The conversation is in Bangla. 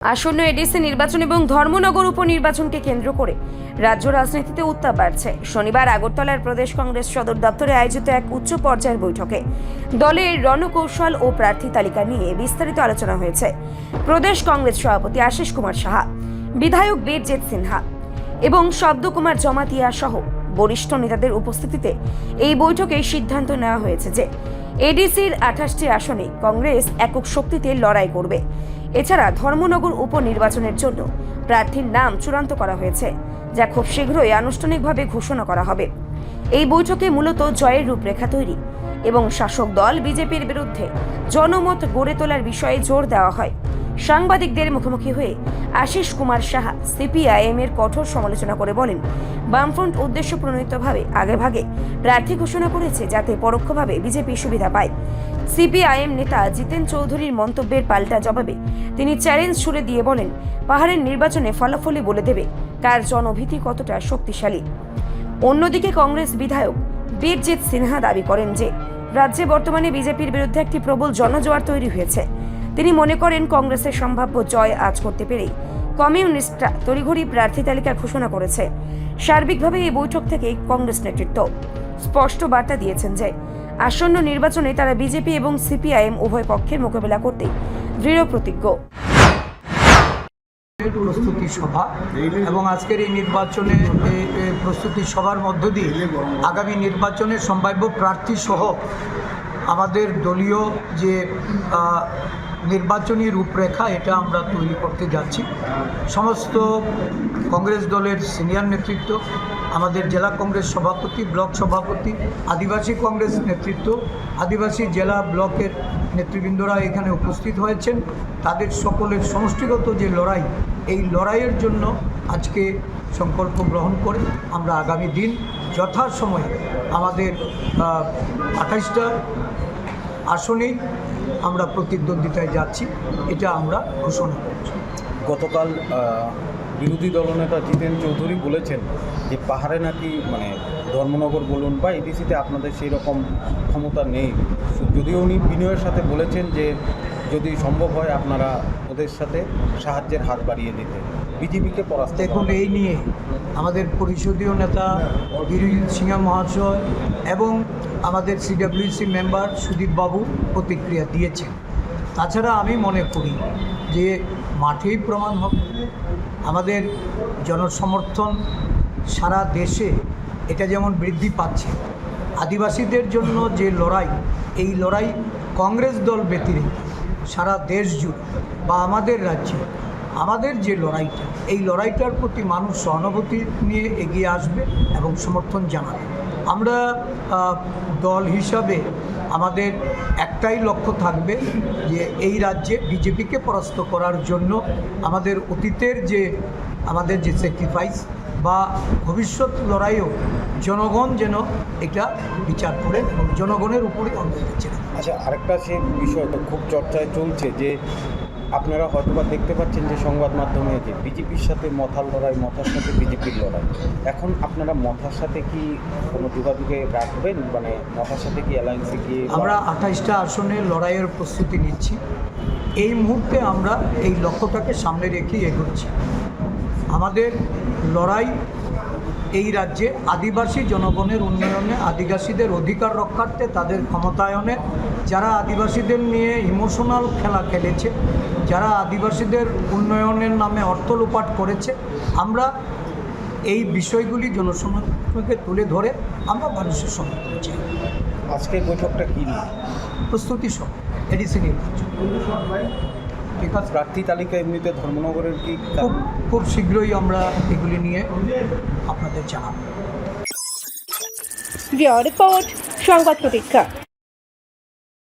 আসন্ন এডিসি নির্বাচন এবং ধর্মনগর উপনির্বাচনকে কেন্দ্র করে রাজ্য রাজনীতিতে উত্তাপ বাড়ছে। শনিবার আগরতলার প্রদেশ কংগ্রেস সদর দপ্তরে আয়োজিত এক উচ্চ পর্যায়ের বৈঠকে দলের রণকৌশল ও প্রার্থী তালিকা নিয়ে বিস্তারিত আলোচনা হয়েছে। প্রদেশ কংগ্রেস সভাপতি আশিস কুমার সাহা, বিধায়ক বীরজিৎ সিনহা এবং শব্দকুমার জমাতিয়া সহ বরিষ্ঠ নেতাদের উপস্থিতিতে এই বৈঠকে সিদ্ধান্ত নেওয়া হয়েছে যে এডিসির 28টি আসনে কংগ্রেস একক শক্তিতে লড়াই করবে। এছাড়া ধর্মনগর উপনির্বাচনের জন্য প্রার্থীর নাম চূড়ান্ত করা হয়েছে, যা খুব শীঘ্রই আনুষ্ঠানিকভাবে ঘোষণা করা হবে। এই বৈঠকে মূলত জয়ের রূপরেখা তৈরি এবং শাসক দল বিজেপির বিরুদ্ধে জনমত গড়ে তোলার বিষয়ে জোর দেওয়া হয়। সাংবাদিকদের মুখোমুখি হয়ে আশিস কুমার সাহা সিপিআইএম এর কঠোর সমালোচনা করে বলেন, বামফ্রন্ট উদ্দেশ্য প্রণোদিতভাবে আগেভাগে প্রার্থী ঘোষণা করেছে যাতে পরোক্ষভাবে বিজেপি সুবিধা পায়। সিপিআইএম নেতা জিতেন চৌধুরীর মন্তব্যের পাল্টা জবাবে তিনি চ্যালেঞ্জ ছুড়ে দিয়ে বলেন, পাহাড়ের নির্বাচনে ফলাফলই বলে দেবে কার জনভীতি কতটা শক্তিশালী। অন্যদিকে কংগ্রেস বিধায়ক বীরজিৎ সিনহা দাবি করেন যে রাজ্যে বর্তমানে বিজেপির বিরুদ্ধে একটি প্রবল জনজোয়ার তৈরি হয়েছে। তিনি মনে করেন কংগ্রেসের সম্ভাব্য জয় আজ করতে পেরেই কমিউনিস্টরা তড়িঘড়ি প্রার্থী তালিকা ঘোষণা করেছে। সার্বিকভাবে এই বৈঠক থেকে কংগ্রেস নেতৃত্ব স্পষ্ট বার্তা দিয়েছেন যে আসন্ন নির্বাচনে তারা বিজেপি এবং সিপিআইএম উভয় পক্ষের মোকাবিলা করতে দৃঢ় প্রতিজ্ঞ। প্রস্তুতি সভা এবং আজকের এই নির্বাচনে প্রস্তুতি সভার মধ্য দিয়ে আগামী নির্বাচনে সম্ভাব্য প্রার্থী সহ আমাদের দলীয় যে নির্বাচনী রূপরেখা এটা আমরা তৈরি করতে যাচ্ছি। সমস্ত কংগ্রেস দলের সিনিয়র নেতৃত্ব, আমাদের জেলা কংগ্রেস সভাপতি, ব্লক সভাপতি, আদিবাসী কংগ্রেস নেতৃত্ব, আদিবাসী জেলা ব্লকের নেতৃবৃন্দরা এখানে উপস্থিত হয়েছেন। তাদের সকলের সমষ্টিগত যে লড়াই, এই লড়াইয়ের জন্য আজকে সংকল্প গ্রহণ করে আমরা আগামী দিন যথাসময়ে আমাদের 28টা আসনেই আমরা প্রতিদ্বন্দ্বিতায় যাচ্ছি, এটা আমরা ঘোষণা করছি। গতকাল বিরোধী দলনেতা জিতেন চৌধুরী বলেছেন যে পাহাড়ে নাকি ধর্মনগর বলুন বা এডিসিতে আপনাদের সেই রকম ক্ষমতা নেই। যদিও উনি বিনয়ের সাথে বলেছেন যে যদি সম্ভব হয় আপনারা ওদের সাথে সাহায্যের হাত বাড়িয়ে দিতে বিজেপিকে পরাস্ত। দেখুন, এই নিয়ে আমাদের পরিষদীয় নেতা বীরজিৎ সিনহা মহাশয় এবং আমাদের সিডব্লিউসি মেম্বার সুদীপ বাবু প্রতিক্রিয়া দিয়েছেন। তাছাড়া আমি মনে করি যে মাঠেই প্রমাণ হবে। আমাদের জনসমর্থন সারা দেশে এটা যেমন বৃদ্ধি পাচ্ছে, আদিবাসীদের জন্য যে লড়াই, এই লড়াই কংগ্রেস দল ব্যতিরেকে সারা দেশ জুড়ে বা আমাদের রাজ্যে আমাদের যে লড়াইটা, এই লড়াইটার প্রতি মানুষ সহানুভূতি নিয়ে এগিয়ে আসবে এবং সমর্থন জানাবে। আমরা দল হিসাবে আমাদের একটাই লক্ষ্য থাকবে যে এই রাজ্যে বিজেপিকে পরাস্ত করার জন্য আমাদের অতীতের যে আমাদের যে স্যাক্রিফাইস বা ভবিষ্যৎ লড়াইও জনগণ যেন এটা বিচার করেন এবং জনগণের উপরে অন্তত ছেড়ে। আচ্ছা, আরেকটা সে বিষয় তো খুব চর্চায় চলছে যে আপনারা হয়তোবা দেখতে পাচ্ছেন যে সংবাদ মাধ্যমে যে বিজেপির সাথে মথার লড়াই, মথার সাথে বিজেপির লড়াই। এখন আপনারা মথার সাথে কি কোনো যোগাযোগে রাখবেন? মথার সাথে কি অ্যালায়েন্সে গিয়ে আমরা 28টা আসনে লড়াইয়ের প্রস্তুতি নিচ্ছি। এই মুহূর্তে আমরা এই লক্ষ্যটাকে সামনে রেখেই এগোচ্ছি। আমাদের লড়াই এই রাজ্যে আদিবাসী জনগণের উন্নয়নে, আদিবাসীদের অধিকার রক্ষার্থে, তাদের ক্ষমতায়নে, যারা আদিবাসীদের নিয়ে ইমোশনাল খেলা খেলেছে, যারা আদিবাসীদের উন্নয়নের নামে অর্থ লোপাট করেছে, আমরা এই বিষয়গুলি জনসমক্ষে তুলে ধরে আমরা মানুষের সমর্থন চাই। আজকের বৈঠকটা কী নিয়ে? প্রস্তুতি সহ এডিসি নির্বাচন। ঠিক আছে, প্রার্থী তালিকা এমনিতে ধর্মনগরের কি খুব শীঘ্রই আমরা এগুলি নিয়ে আপনাদের জানাবো। রিপোর্ট সংবাদ প্রতীক্ষা।